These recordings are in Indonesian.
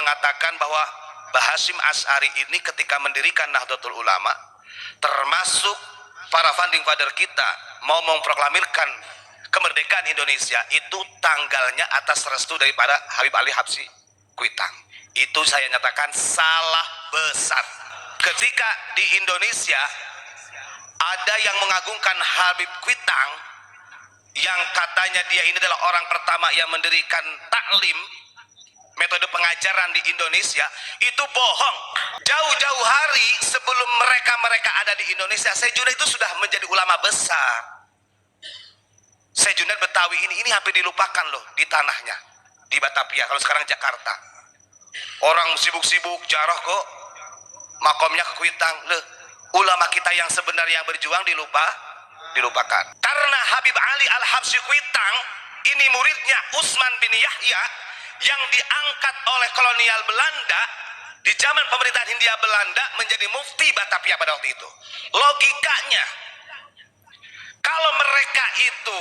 mengatakan bahwa Hasyim Asy'ari ini ketika mendirikan Nahdlatul Ulama, termasuk para founding father kita mau memproklamirkan kemerdekaan Indonesia itu tanggalnya atas restu daripada Habib Ali Habsyi Kuitang. Itu saya nyatakan salah besar. Ketika di Indonesia ada yang mengagungkan Habib Kuitang, yang katanya dia ini adalah orang pertama yang mendirikan taklim, metode pengajaran di Indonesia, itu bohong. Jauh-jauh hari sebelum mereka ada di Indonesia, Syekh Junaid itu sudah menjadi ulama besar. Syekh Junaid Betawi ini hampir dilupakan loh di tanahnya, di Batavia, kalau sekarang Jakarta. Orang sibuk-sibuk jarah kok makomnya ke Kuitang. Loh, ulama kita yang sebenarnya yang berjuang dilupakan. Karena Habib Ali Al-Habsyi Kuitang ini muridnya Utsman bin Yahya yang diangkat oleh kolonial Belanda di zaman pemerintahan Hindia Belanda menjadi mufti Batavia pada waktu itu. Logikanya, kalau mereka itu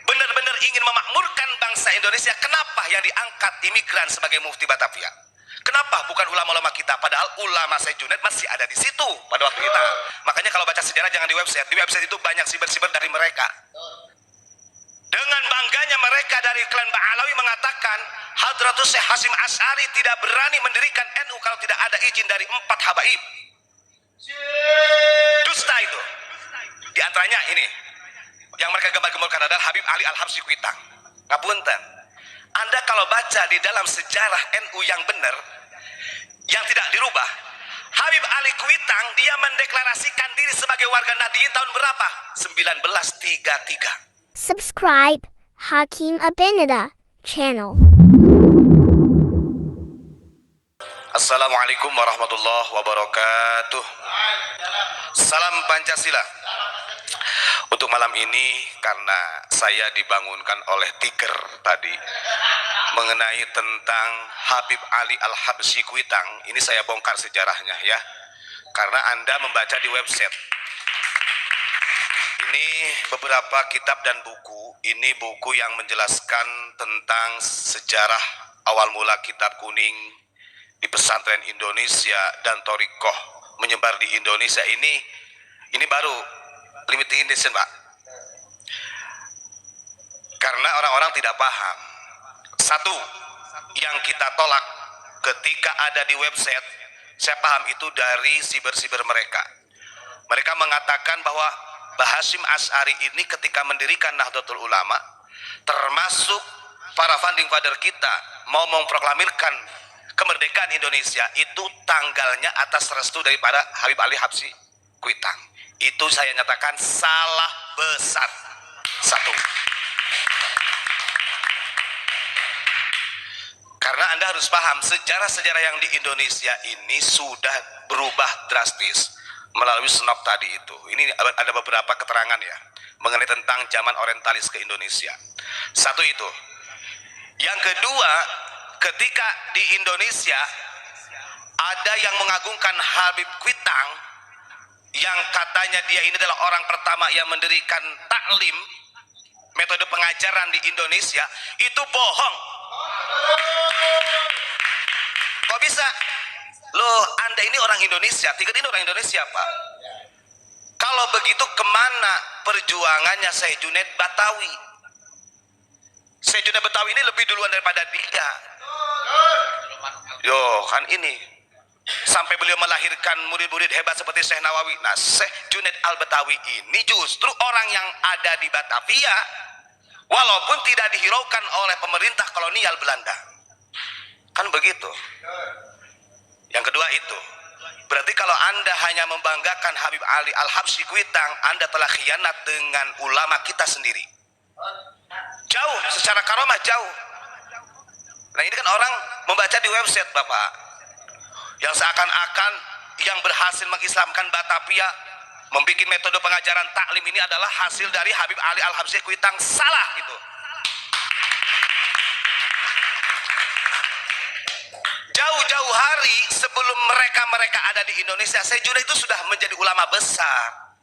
benar-benar ingin memakmurkan bangsa Indonesia, kenapa yang diangkat imigran sebagai mufti Batavia? Kenapa bukan ulama-ulama kita? Padahal ulama Syekh Junaid masih ada di situ pada waktu kita. Makanya kalau baca sejarah jangan di website. Di website itu banyak siber-siber dari mereka. Dengan bangganya mereka dari klan Ba'alawi mengatakan Hadratus Syekh Hasyim Asy'ari tidak berani mendirikan NU kalau tidak ada izin dari 4 habaib. Dusta itu. Di antaranya ini yang mereka gembar-gemborkan adalah Habib Ali Al-Habsyi Kuitang. Ngapunten, Anda kalau baca di dalam sejarah NU yang benar, yang tidak dirubah, Habib Ali Kuitang dia mendeklarasikan diri sebagai warga Nahdliyin tahun berapa? 1933. Subscribe Hakim Abinada channel. Assalamualaikum warahmatullahi wabarakatuh. Salam Pancasila. Untuk malam ini, karena saya dibangunkan oleh Tiger tadi mengenai tentang Habib Ali Al-Habsyi Kuitang, ini saya bongkar sejarahnya ya, karena Anda membaca di website. Ini beberapa kitab dan buku. Ini buku yang menjelaskan tentang sejarah awal mula kitab kuning di pesantren Indonesia dan Thorikoh menyebar di Indonesia. Ini baru limited edition, Pak. Karena orang-orang tidak paham. Satu, yang kita tolak ketika ada di website, saya paham itu dari siber-siber mereka. Mereka mengatakan bahwa Hasyim Asy'ari ini ketika mendirikan Nahdlatul Ulama, termasuk para founding father kita mau memproklamirkan kemerdekaan Indonesia itu tanggalnya atas restu daripada Habib Ali Habsyi Kuitang. Itu saya nyatakan salah besar. Satu, karena Anda harus paham sejarah-sejarah yang di Indonesia ini sudah berubah drastis melalui Snop tadi itu. Ini ada beberapa keterangan ya mengenai tentang zaman orientalis ke Indonesia. Satu itu. Yang kedua, ketika di Indonesia ada yang mengagungkan Habib Kuitang, yang katanya dia ini adalah orang pertama yang mendirikan taklim, metode pengajaran di Indonesia, itu bohong. Kok bisa? Loh, Anda ini orang Indonesia, Tiga ini orang Indonesia, Pak. Kalau begitu kemana perjuangannya Syekh Junaid Betawi? Syekh Junaid Betawi ini lebih duluan daripada dia. Yo, kan ini. Sampai beliau melahirkan murid-murid hebat seperti Syekh Nawawi. Nah, Syekh Junaid Al-Betawi ini justru orang yang ada di Batavia, walaupun tidak dihiraukan oleh pemerintah kolonial Belanda. Kan begitu. Yang kedua itu, berarti kalau Anda hanya membanggakan Habib Ali Al-Habsyi Kuitang, Anda telah khianat dengan ulama kita sendiri. Jauh, secara karomah jauh. Nah ini kan orang membaca di website Bapak, yang seakan-akan yang berhasil mengislamkan Batavia, membuat metode pengajaran taklim ini adalah hasil dari Habib Ali Al-Habsyi Kuitang. Salah itu. Jauh-jauh hari sebelum mereka ada di Indonesia, Syekh Junaid itu sudah menjadi ulama besar.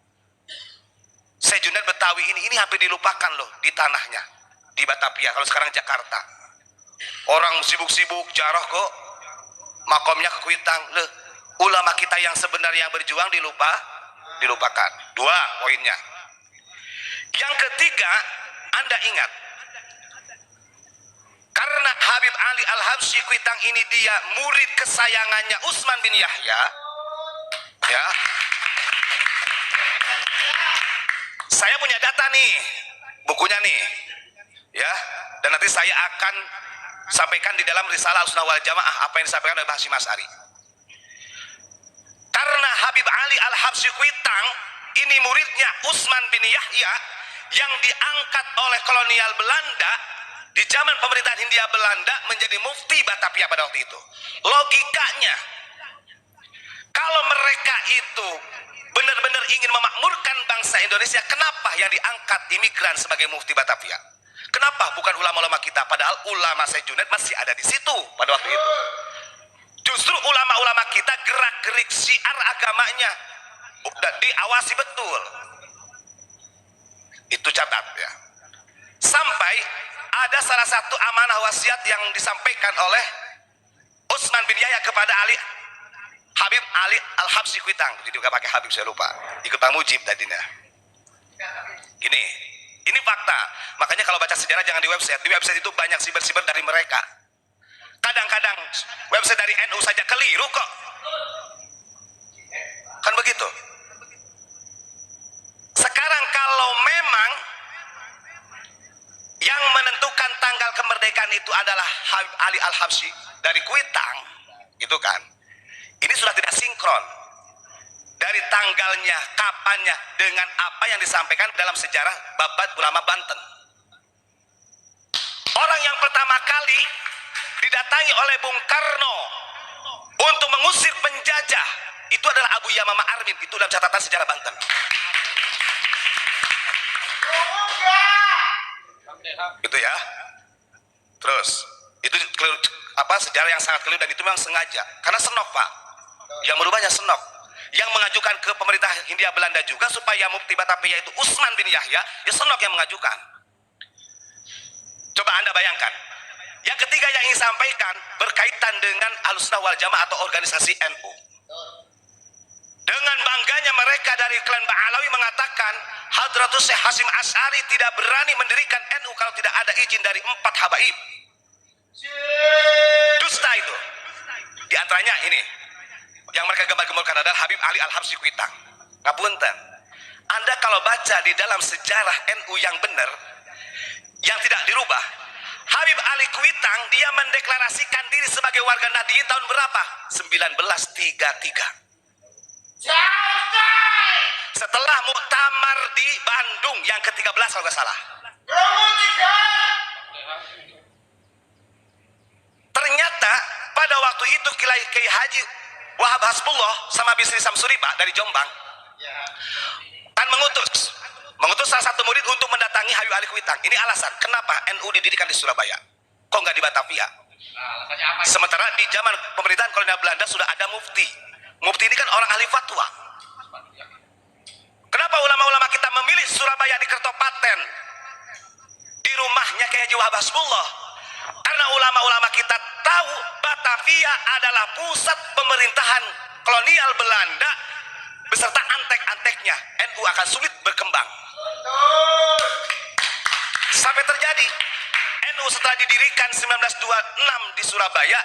Syekh Junaid Betawi ini hampir dilupakan loh di tanahnya, di Batavia, kalau sekarang Jakarta. Orang sibuk-sibuk jarah kok makomnya ke Kuitang. Loh, ulama kita yang sebenarnya yang berjuang dilupakan. 2 poinnya. Yang ketiga, Anda ingat, karena Habib Ali Al-Habsyi Kuitang ini dia murid kesayangannya Utsman bin Yahya, ya. Saya punya data nih, bukunya nih, ya. Dan nanti saya akan sampaikan di dalam Risalah Ahlussunnah wal Jamaah apa yang disampaikan oleh Hasyim Asy'ari. Karena Habib Ali Al-Habsyi Kuitang ini muridnya Utsman bin Yahya yang diangkat oleh kolonial Belanda di zaman pemerintahan Hindia Belanda menjadi mufti Batavia pada waktu itu. Logikanya, kalau mereka itu benar-benar ingin memakmurkan bangsa Indonesia, kenapa yang diangkat imigran sebagai mufti Batavia? Kenapa bukan ulama-ulama kita? Padahal ulama Syekh Junaid masih ada di situ pada waktu itu. Justru ulama-ulama kita gerak-gerik syiar agamanya diawasi betul. Itu catat ya. Sampai ada salah satu amanah wasiat yang disampaikan oleh Utsman bin Yahya kepada Habib Ali Al-Habsyi Kuitang. Jadi juga pakai Habib, saya lupa. Ikut Pak Mujib tadinya. Ini fakta. Makanya kalau baca sejarah jangan di website. Di website itu banyak siber-siber dari mereka. Kadang-kadang website dari NU saja keliru kok. Kan begitu. Sekarang kalau memang yang menentukan tanggal kemerdekaan itu adalah Habib Ali Al-Habsyi dari Kuitang, gitu kan? Ini sudah tidak sinkron dari tanggalnya, kapannya dengan apa yang disampaikan dalam sejarah Babat Ulama Banten. Orang yang pertama kali didatangi oleh Bung Karno untuk mengusir penjajah itu adalah Abu Yamamah Armin. Itu dalam catatan sejarah Banten. Itu ya. Terus itu sejarah yang sangat keliru dan itu memang sengaja karena Senok, Pak. Yang merubahnya Senok. Yang mengajukan ke pemerintah Hindia Belanda juga supaya mufti Batavia itu Utsman bin Yahya, ya Senok yang mengajukan. Coba Anda bayangkan. Yang ketiga yang ingin sampaikan berkaitan dengan Ahlussunnah wal Jamaah atau organisasi NU. Dengan bangganya mereka dari klan Ba'alawi mengatakan Hadratus Syekh Hasyim Asy'ari tidak berani mendirikan NU kalau tidak ada izin dari 4 habaib. Dusta itu. Di antaranya ini yang mereka gembar-gemborkan adalah Habib Ali Al-Habsyi Kuitang. Ngapunten. Anda kalau baca di dalam sejarah NU yang benar, yang tidak dirubah, Habib Ali Kuitang dia mendeklarasikan diri sebagai warga Nahdliyin tahun berapa? 1933. Setelah muktamar di Bandung yang ke-13 kalau nggak salah. Ternyata pada waktu itu Kiai Haji Wahab Hasbullah sama Bisri Samsuri Pak dari Jombang kan mengutus salah satu murid untuk mendatangi Habib Ali Kuitang. Ini alasan kenapa NU didirikan di Surabaya, kok nggak di Batavia? Sementara di zaman pemerintahan kolonial Belanda sudah ada mufti. Mufti ini kan orang ahli fatwa. Kenapa ulama-ulama kita memilih Surabaya di Kertopaten, di rumahnya Kiai Haji Wahab Hasbullah? Karena ulama-ulama kita tahu Batavia adalah pusat pemerintahan kolonial Belanda beserta antek-anteknya. NU akan sulit berkembang. Sampai terjadi NU setelah didirikan 1926 di Surabaya,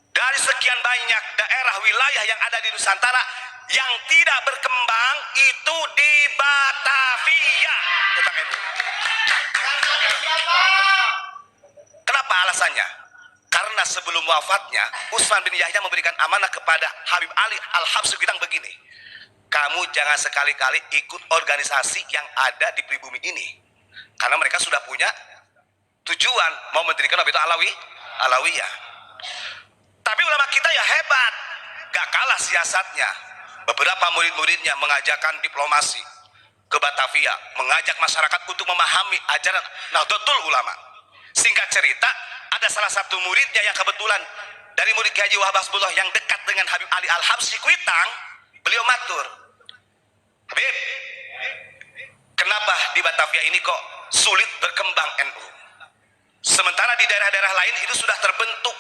dari sekian banyak daerah wilayah yang ada di Nusantara, yang tidak berkembang itu di Batavia tentang NU. Kenapa alasannya? Karena sebelum wafatnya Utsman bin Yahya memberikan amanah kepada Habib Ali Al-Habsyi Kuitang begini, kamu jangan sekali-kali ikut organisasi yang ada di pribumi ini, karena mereka sudah punya tujuan mau mendirikan Nahdlatul Alawiyah. Tapi ulama kita ya hebat, gak kalah siasatnya. Beberapa murid-muridnya mengajarkan diplomasi ke Batavia, mengajak masyarakat untuk memahami ajaran Nahdlatul Ulama. Singkat cerita, ada salah satu muridnya yang kebetulan dari murid Kiai Haji Wahab Hasbullah yang dekat dengan Habib Ali Al-Habsyi Kuitang. Beliau matur, Habib, kenapa di Batavia ini kok sulit berkembang NU? Sementara di daerah-daerah lain itu sudah terbentuk,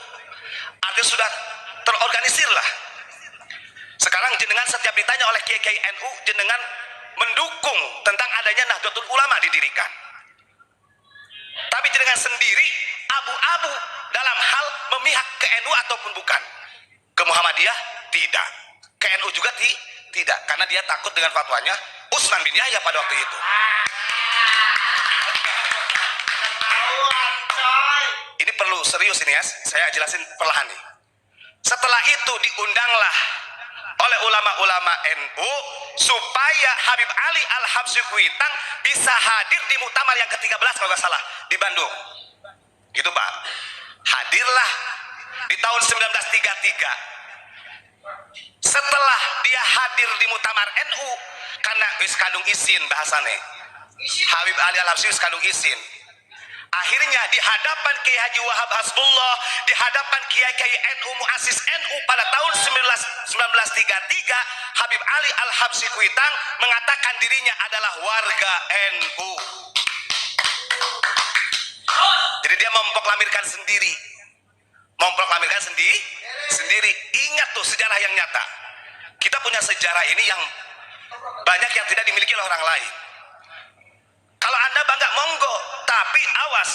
artinya sudah organisirlah. Sekarang jenengan setiap ditanya oleh kiai-kiai NU, jenengan mendukung tentang adanya Nahdlatul Ulama didirikan. Tapi jenengan sendiri abu-abu dalam hal memihak ke NU ataupun bukan. Ke Muhammadiyah tidak. Ke NU juga tidak, karena dia takut dengan fatwanya Utsman bin Yahya pada waktu itu. Ini perlu serius ini ya, saya jelasin perlahan nih. Setelah itu diundanglah oleh ulama-ulama NU supaya Habib Ali Al-Habsyi Kuitang bisa hadir di muktamar yang ke-13 kalau nggak salah di Bandung. Gitu Pak. Hadirlah di tahun 1933. Setelah dia hadir di muktamar NU, karena wis kandung izin bahasane. Habib Ali Al-Habsyi wis kandung izin. Akhirnya di hadapan Kiai Haji Wahab Hasbullah, di hadapan kiai-kiai NU muassis NU pada tahun 1933, Habib Ali Al-Habsyi Kuitang mengatakan dirinya adalah warga NU. Jadi dia memproklamirkan sendiri. Sendiri. Ingat tuh sejarah yang nyata. Kita punya sejarah ini yang banyak yang tidak dimiliki oleh orang lain. Kalau Anda bangga monggo, tapi awas.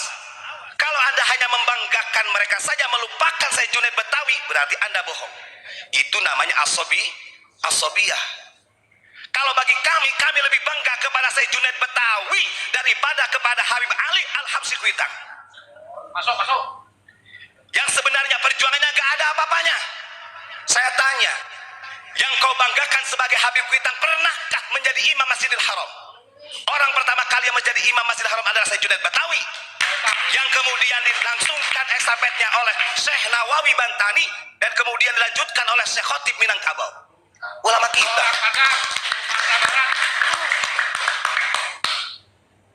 Kalau Anda hanya membanggakan mereka saja, melupakan Sayyid Junaid Betawi, berarti Anda bohong. Itu namanya asobiyah. Kalau bagi kami lebih bangga kepada Sayyid Junaid Betawi daripada kepada Habib Ali Al-Habsyi Kuitang. Masuk. Yang sebenarnya perjuangannya gak ada apa-apanya. Saya tanya, yang kau banggakan sebagai Habib Kuitang pernahkah menjadi imam Masjidil Haram? Orang pertama kali yang menjadi imam Masjidil Haram adalah Sayyid Junaid Betawi, yang kemudian dilangsungkan estafetnya oleh Syekh Nawawi Bantani, dan kemudian dilanjutkan oleh Syekh Khotib Minangkabau, ulama kita.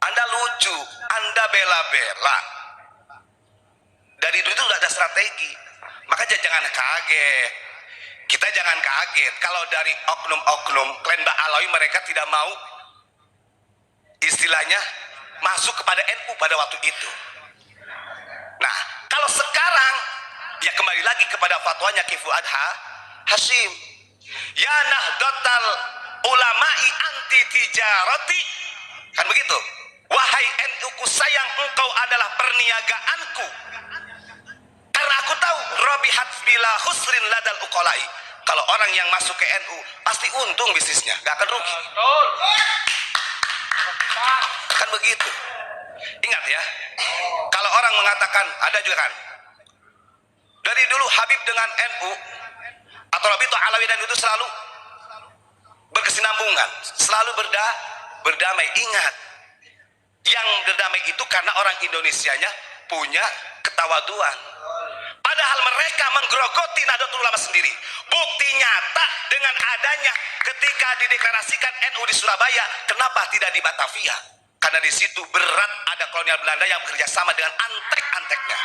Anda lucu, Anda bela-bela. Dari dulu itu udah ada strategi. Maka jangan kaget. Kita jangan kaget kalau dari oknum-oknum klan Ba'alawi mereka tidak mau istilahnya masuk kepada NU pada waktu itu. Nah, kalau sekarang ya kembali lagi kepada fatwanya Ki Fuad Hasyim. Ya Nahdlatul Ulama'i anti tijarati. Kan begitu? Wahai NU ku sayang, engkau adalah perniagaanku. Karena aku tahu Robihat bila khusrin ladal uqolai. Kalau orang yang masuk ke NU pasti untung bisnisnya, gak akan rugi. Kan begitu. Ingat ya, kalau orang mengatakan, ada juga kan, dari dulu Habib dengan NU atau Rabi'ah Alawi dan itu selalu berkesinambungan, selalu berdamai. Ingat, yang berdamai itu karena orang Indonesianya punya ketawaduan. Padahal mereka menggerogoti Nahdlatul Ulama sendiri. Bukti nyata dengan adanya ketika dideklarasikan NU di Surabaya, kenapa tidak di Batavia? Karena di situ berat ada kolonial Belanda yang bekerja sama dengan antek-anteknya.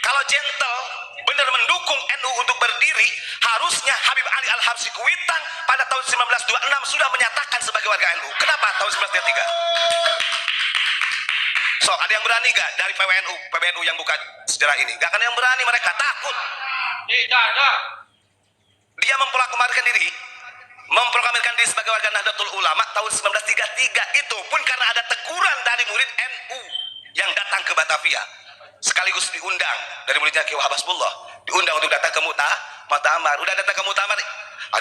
Kalau gentle benar mendukung NU untuk berdiri, harusnya Habib Ali Al-Habsyi Kuitang pada tahun 1926 sudah menyatakan sebagai warga NU. Kenapa tahun 1933? So, ada yang berani gak dari PBNU yang buka sejarah ini? Gak akan yang berani, mereka takut. Tidak ada. Dia memproklamirkan diri sebagai warga Nahdlatul Ulama tahun 1933. Itu pun karena ada teguran dari murid NU yang datang ke Batavia. Sekaligus diundang dari muridnya Kiai Wahab Hasbullah. Diundang untuk datang ke muktamar. Udah datang ke muktamar.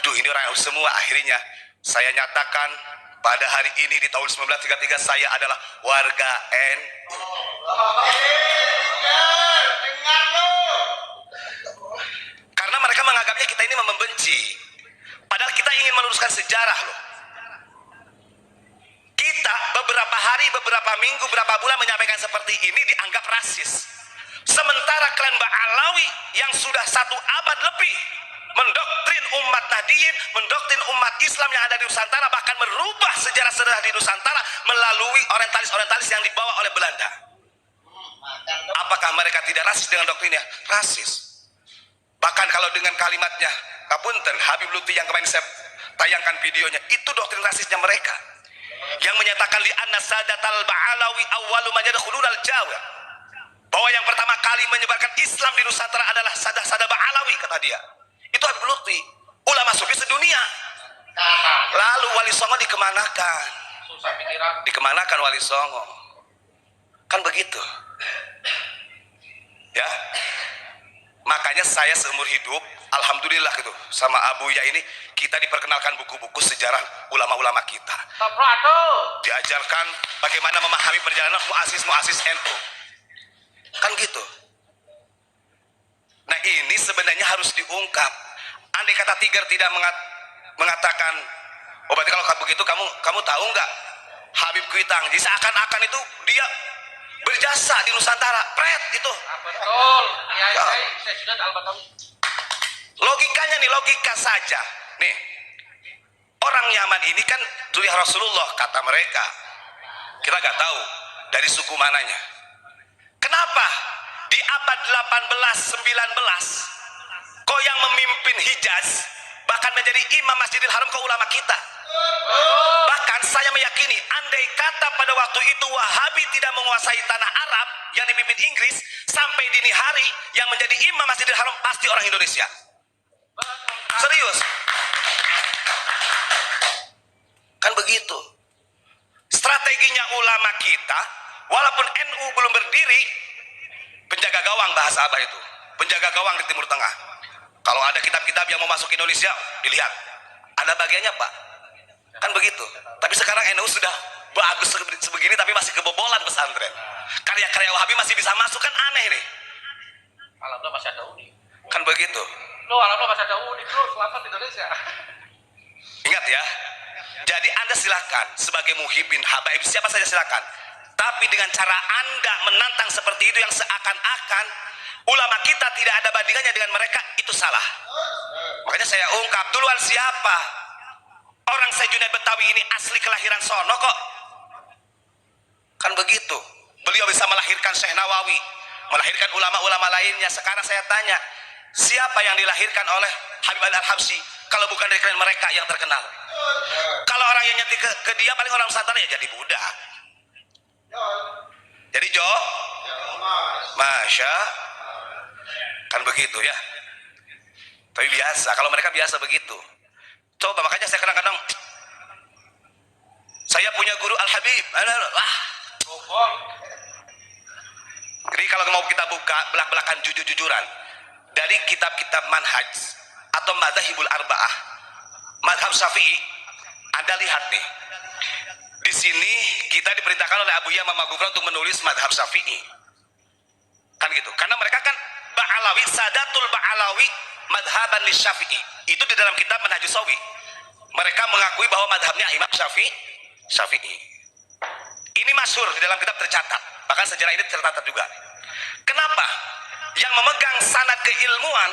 Aduh, ini orang semua. Akhirnya saya nyatakan pada hari ini di tahun 1933 saya adalah warga NU. Karena mereka menganggapnya kita ini membenci. Padahal kita ingin meluruskan sejarah loh. Kita beberapa hari, beberapa minggu, beberapa bulan menyampaikan seperti ini dianggap rasis. Sementara klan Ba'alawi yang sudah 1 abad lebih mendoktrin umat Nahdiyin, mendoktrin umat Islam yang ada di Nusantara, bahkan merubah sejarah-sejarah di Nusantara melalui orientalis-orientalis yang dibawa oleh Belanda. Apakah mereka tidak rasis dengan doktrinnya? Rasis. Bahkan kalau dengan kalimatnya, kapunten, Habib Lutfi yang kemarin saya tayangkan videonya, itu doktrin rasisnya mereka. Yang menyatakan li anna sadatal Ba'alawi awwalu man yadkhuluna al-Jawa. Bahwa yang pertama kali menyebarkan Islam Islam di Nusantara adalah sada-sada Ba'alawi, kata dia. Itu Habib Lutfi, ulama sufi sedunia. Lalu Wali Songo dikemanakan? Dikemanakan Wali Songo? Kan begitu. Ya. Makanya saya seumur hidup, alhamdulillah gitu, sama Abuya ini kita diperkenalkan buku-buku sejarah ulama-ulama kita. Diajarkan bagaimana memahami perjalanan muassis-muassis NU. Kan gitu. Nah, ini sebenarnya harus diungkap. Andai kata Tiger tidak mengatakan, oh berarti kalau begitu kamu tahu nggak Habib Kuitang? Jadi seakan-akan itu dia berjasa di Nusantara. Pret itu. Betul. Ya. Saya sudah tahu. Logikanya nih, logika saja. Nih, orang Yaman ini kan zuriyah Rasulullah kata mereka. Kita nggak tahu dari suku mananya. Kenapa di abad 18, 19 kok yang memimpin Hijaz bahkan menjadi imam Masjidil Haram ke ulama kita? Bahkan saya meyakini andai kata pada waktu itu Wahabi tidak menguasai tanah Arab yang dipimpin Inggris, sampai dini hari yang menjadi imam Masjidil Haram pasti orang Indonesia. Serius. Kan begitu. Strateginya ulama kita, walaupun NU belum berdiri, penjaga gawang bahasa Abah itu. Penjaga gawang di Timur Tengah. Kalau ada kitab-kitab yang mau masuk Indonesia, dilihat. Ada bagiannya, Pak. Kan begitu. Tapi sekarang NU sudah bagus sebegini tapi masih kebobolan pesantren. Karya-karya Wahabi masih bisa masuk, kan aneh nih. Alhamdulillah masih ada UNI. Kan begitu. Loh, alhamdulillah masih ada UNI, bro. Selamat Indonesia. Ingat ya. Jadi Anda silakan sebagai muhibbin habaib siapa saja silakan. Tapi dengan cara Anda menantang seperti itu yang seakan-akan ulama kita tidak ada bandingannya dengan mereka, itu salah. Makanya saya ungkap duluan siapa. Orang saya Junaid Betawi ini asli kelahiran sono kok. Kan begitu. Beliau bisa melahirkan Syekh Nawawi, melahirkan ulama-ulama lainnya. Sekarang saya tanya, siapa yang dilahirkan oleh Habib Al-Habsyi kalau bukan dari kalian mereka yang terkenal? Kalau orang yang nyetik ke dia paling orang Nusantara ya jadi budak. Jadi Jo, Masya, kan begitu ya. Tapi biasa, kalau mereka biasa begitu. Coba makanya saya kadang-kadang, saya punya guru Al-Habib, jadi kalau mau kita buka belak-belakan jujur-jujuran dari kitab-kitab manhaj atau madzhabul arba'ah, mazhab Syafi'i, Anda lihat nih. Di sini kita diperintahkan oleh Abu Ya'ma Magufran untuk menulis mazhab Syafi'i. Kan gitu. Karena mereka kan Ba'alawi, Sadatul Ba'alawi madhaban li Syafi'i. Itu di dalam kitab Manhajus Sawi. Mereka mengakui bahwa madhabnya Imam Syafi'i. Ini masyhur di dalam kitab tercatat. Bahkan sejarah ini tercatat juga. Kenapa? Yang memegang sanad keilmuan,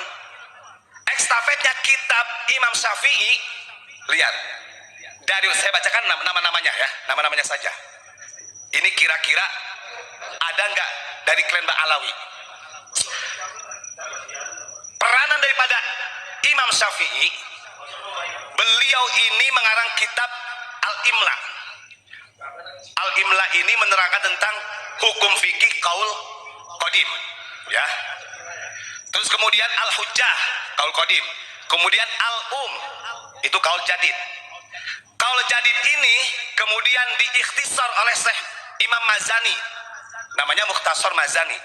estafetnya kitab Imam Syafi'i, lihat. Dari saya bacakan nama-namanya ya, nama-namanya saja. Ini kira-kira ada nggak dari klan Ba'alawi? Peranan daripada Imam Syafi'i, beliau ini mengarang kitab Al-Imla. Al-Imla ini menerangkan tentang hukum fikih kaul qadim, ya. Terus kemudian Al-Hujjah, kaul qadim. Kemudian Al-Um, itu kaul jadid. Kaul jadid ini kemudian diikhtisar oleh Syekh Imam Mazani, namanya Mukhtasar Mazani,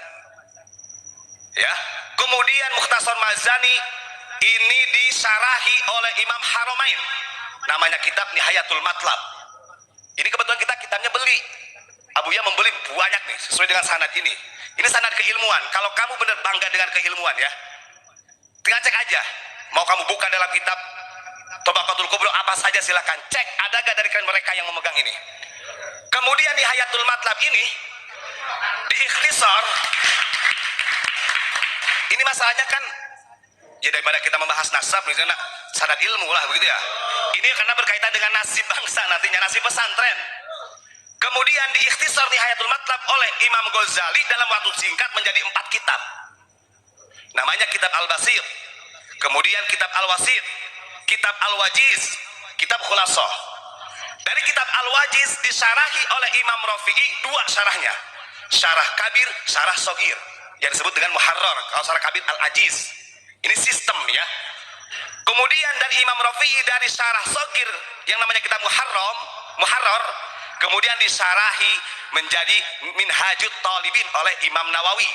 ya. Kemudian Mukhtasar Mazani ini disyarahi oleh Imam Haramain, namanya kitab Nihayatul Matlab. Ini kebetulan kita kitabnya beli, Abu Ya membeli banyak nih sesuai dengan sanad ini. Ini sanad keilmuan. Kalau kamu benar bangga dengan keilmuan ya, tinggal cek aja. Mau kamu buka dalam kitab Tabaqatul Kubra apa saja silakan cek, ada gak dari kalian mereka yang memegang ini. Kemudian Nihayatul Matlab ini diikhtisar. Ini masalahnya kan ya, daripada kita membahas nasab misalnya sanad ilmu lah begitu ya. Ini karena berkaitan dengan nasib bangsa nantinya, nasib pesantren. Kemudian diikhtisar Nihayatul Matlab oleh Imam Ghazali dalam waktu singkat menjadi 4 kitab. Namanya kitab Al-Basir, kemudian kitab Al-Wasit, kitab Al-Wajiz, kitab Khulasoh. Dari kitab Al-Wajiz disyarahi oleh Imam Rafi'i 2 syarahnya, syarah kabir, syarah sogir. yang disebut dengan Muharrar, kalau Syarah Kabir Al-Ajiz. Ini sistem ya. Kemudian dari Imam Rafi'i dari Syarah Shogir yang namanya kitab Muharrar, kemudian disarahi menjadi Minhajut Talibin oleh Imam Nawawi.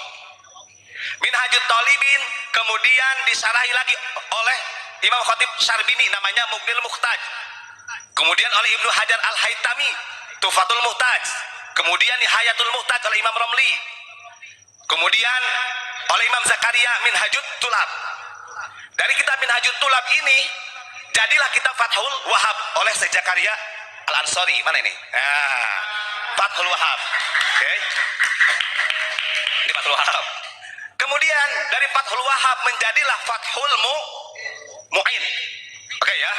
Minhajut Talibin kemudian disarahi lagi oleh Imam Khatib Syarbini namanya Mughnil Muhtaj. Kemudian oleh Ibnu Hajar Al-Haytami Tufatul Muhtaj. Kemudian Nihayatul Muhtaj oleh Imam Romli. Kemudian oleh Imam Zakaria Minhajut Tulab. Dari kitab Minhajut Tulab ini jadilah kitab Fathul Wahab oleh Syekh Zakaria Al-Ansori. Mana ini? Nah, Fathul Wahab. Oke. Ini Fathul Wahab. Kemudian dari Fathul Wahab menjadilah Fathul Mu'in. Oke ya.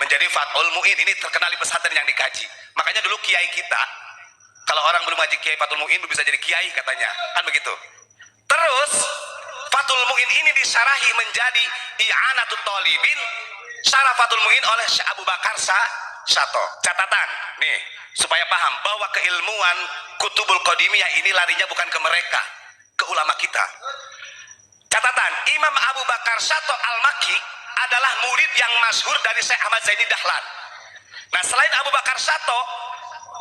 Menjadi Fathul Mu'in. Ini terkenal di pesantren yang dikaji. Makanya dulu kiai kita, kalau orang belum ngaji kiai Fathul Mu'in bisa jadi kiai katanya. Kan begitu. Terus Fathul Mu'in ini disarahi menjadi I'anatul Talibin, Syarah Fathul Mu'in oleh Syekh Abu Bakar Sato. Catatan nih supaya paham bahwa keilmuan Kutubul Qadimiyah ini larinya bukan ke mereka, ke ulama kita. Catatan, Imam Abu Bakar Sato Al-Makki adalah murid yang masyhur dari Syekh Ahmad Zaini Dahlan. Nah, selain Abu Bakar Sato,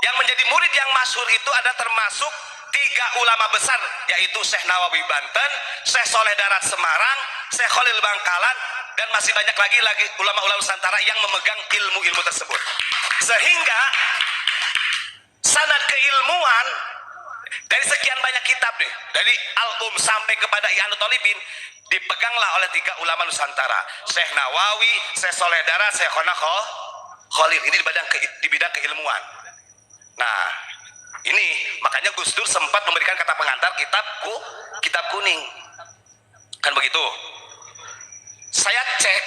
yang menjadi murid yang masyhur itu ada termasuk 3 ulama besar, yaitu Syekh Nawawi Banten, Syekh Soleh Darat Semarang, Syekh Khalil Bangkalan, dan masih banyak lagi ulama-ulama Nusantara yang memegang ilmu-ilmu tersebut. Sehingga sanad keilmuan dari sekian banyak kitab nih, dari Al-Um sampai kepada I'anatul Talibin, dipeganglah oleh 3 ulama Nusantara, Syekh Nawawi, Syekh Soleh Darat, Syekh Khalil. Ini di bidang keilmuan. Nah, ini makanya Gus Dur sempat memberikan kata pengantar kitab kuning. Kan begitu. Saya cek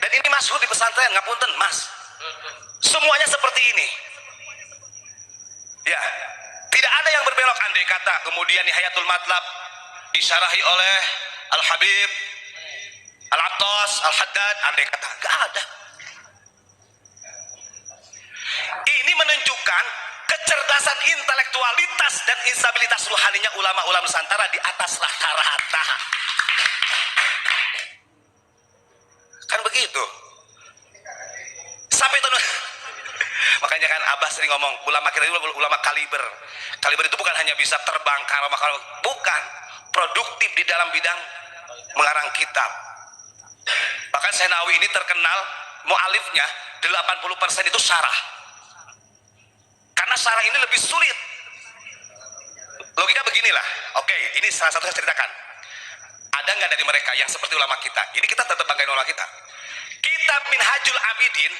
dan ini masyhur di pesantren, ngapunten Mas. Semuanya seperti ini. Ya, tidak ada yang berbelok andai kata. Kemudian Nihayatul Matlab disyarahi oleh Al-Habib Al-Attas Al-Haddad, andai kata enggak ada. Ini menunjukkan kecerdasan intelektualitas dan instabilitas ruhaninya ulama-ulama Nusantara di atas rata-rata. Kan begitu. Sampai itu makanya kan Abah sering ngomong ulama kita itu ulama kaliber. Kaliber itu bukan hanya bisa terbang karena bukan, produktif di dalam bidang mengarang kitab. Bahkan Syekh Nawawi ini terkenal mu'alifnya 80% itu syarah. Karena syarah ini lebih sulit. Logika beginilah. Oke, ini salah satu saya ceritakan. Ada nggak dari mereka yang seperti ulama kita? Ini kita tetap banggain ulama kita. Kitab Minhajul Abidin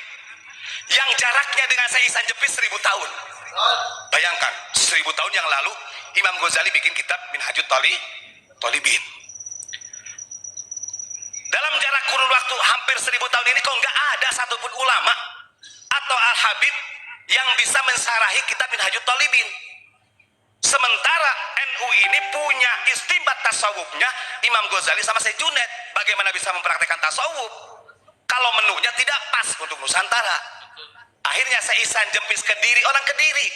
yang jaraknya dengan Syekh Ihsan Jepis 1000 tahun. Bayangkan, 1000 tahun yang lalu Imam Ghazali bikin kitab Minhajul Talibin. Dalam jarak kurun waktu hampir 1000 tahun ini kok nggak ada satupun ulama atau al-habib yang bisa mensarahi kitab Minhajul Talibin. Sementara NU ini punya istimbat tasawufnya Imam Ghazali sama Syekh Junaid. Bagaimana bisa mempraktekkan tasawuf kalau menunya tidak pas untuk Nusantara? Akhirnya Syekh Ihsan Jempis Kediri, orang Kediri,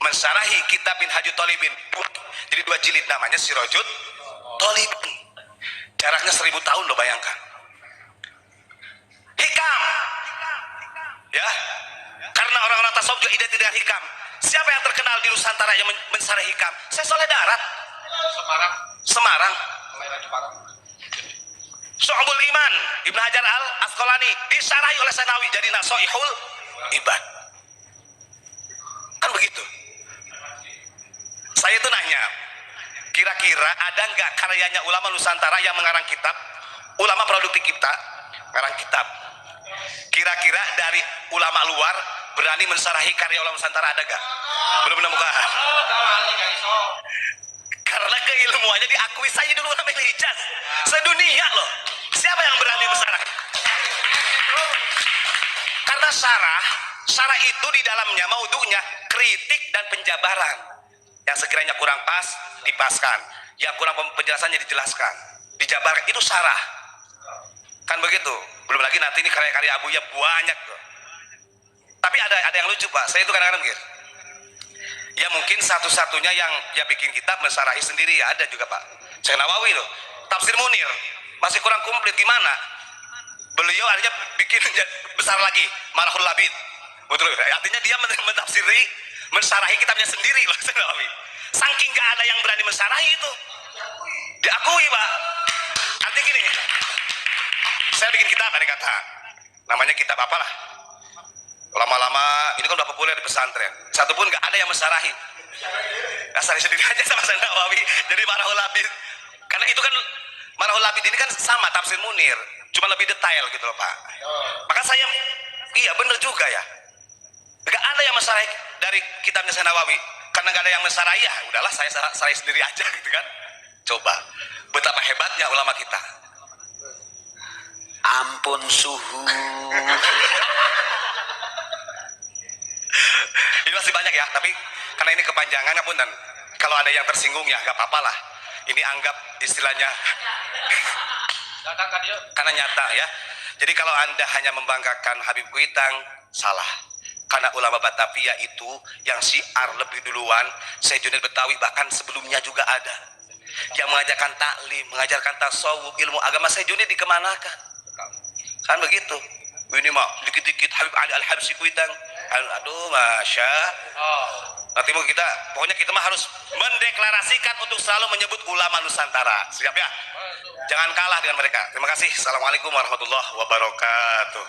mensarahi kitab Minhajul Talibin. Jadi 2 jilid namanya Sirajul Talibin. Jaraknya 1000 tahun loh, bayangkan. Hikam. Ya. Karena orang-orang tasawuf juga identik dengan hikam. Siapa yang terkenal di Nusantara yang mensarahi hikam? Syekh Soleh Darat. Semarang. Syu'bul Iman, Ibnu Hajar Al-Asqalani disarahi oleh Syekh Nawawi jadi Nasoihul Ibad. Kan begitu. Saya itu nanya, kira-kira ada nggak karyanya ulama Nusantara yang mengarang kitab, ulama produktif kita mengarang kitab? Kira-kira dari ulama luar berani mensarahi karya ulama Nusantara ada nggak? Belum menemukan. Karena keilmuannya diakui saya dulu namanya Hijaz sedunia loh. Siapa yang berani mensarahi? Karena syarah itu di dalamnya maudhu'nya kritik dan penjabaran. Yang sekiranya kurang pas dipaskan, yang kurang penjelasannya dijelaskan, dijabarkan, itu syarah. Kan begitu. Belum lagi nanti ini karya-karya Abuya banyak tuh. Tapi ada yang lucu Pak, saya itu kadang-kadang mikir, Ya mungkin satu-satunya yang ya bikin kitab mensarahi sendiri ya ada juga Pak. Syekh Nawawi loh. Tafsir Munir masih kurang komplit gimana? Beliau akhirnya bikin besar lagi Marahul Labid. Betul. Artinya dia mentafsiri, mensarahi kitabnya sendiri loh Syekh Nawawi. Saking gak ada yang berani mensarahi itu. Diakui Pak. Artinya gini. Saya bikin kitab ada kata. Namanya kitab apalah? Lama-lama ini kan udah populer di pesantren. Satu pun nggak ada yang mensarahi. Dasarnya sendiri aja sama Syekh Nawawi. Jadi Marahul Labid. Karena itu kan Marahul Labid ini kan sama tafsir Munir, cuma lebih detail gitu loh Pak. Maka saya iya bener juga ya. Nggak ada yang mensarahi dari kitabnya Syekh Nawawi. Karena nggak ada yang mensarahi ya udahlah saya sarahi sendiri aja gitu kan. Coba betapa hebatnya ulama kita. Ampun suhu. Ini masih banyak ya, tapi karena ini kepanjangan dan kalau ada yang tersinggung ya nggak apa-apa lah. Ini anggap istilahnya karena nyata ya. Jadi kalau Anda hanya membanggakan Habib Kuitang, salah. Karena ulama Batavia itu yang syiar lebih duluan, Syekh Junaid Betawi bahkan sebelumnya juga ada. Yang mengajarkan taklim, mengajarkan tasawuf, ilmu agama Syekh Junaid dikemanakan? Kan begitu. Ini mah dikit-dikit Habib Ali Al-Habsyi Kuitang. Aduh, masya. Nanti mau pokoknya kita mah harus mendeklarasikan untuk selalu menyebut ulama Nusantara. Siap ya? Jangan kalah dengan mereka. Terima kasih. Assalamualaikum warahmatullahi wabarakatuh.